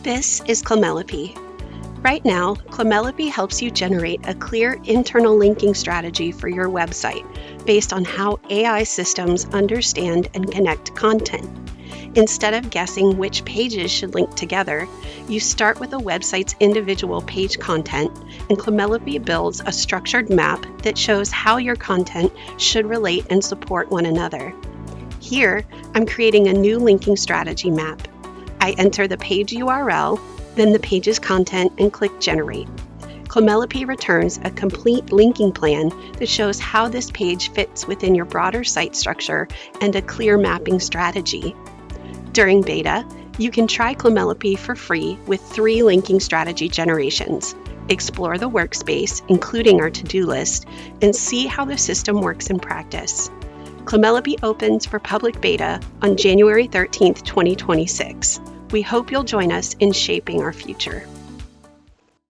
This is Clemelopy. Right now, Clemelopy helps you generate a clear internal linking strategy for your website based on how AI systems understand and connect content. Instead of guessing which pages should link together, you start with a website's individual page content, and Clemelopy builds a structured map that shows how your content should relate and support one another. Here, I'm creating a new linking strategy map. I enter the page URL, then the page's content, and click Generate. Clemelopy returns a complete linking plan that shows how this page fits within your broader site structure and a clear mapping strategy. During beta, you can try Clemelopy for free with 3 linking strategy generations. Explore the workspace, including our to-do list, and see how the system works in practice. Clemelopy opens for public beta on January 13th, 2026. We hope you'll join us in shaping our future.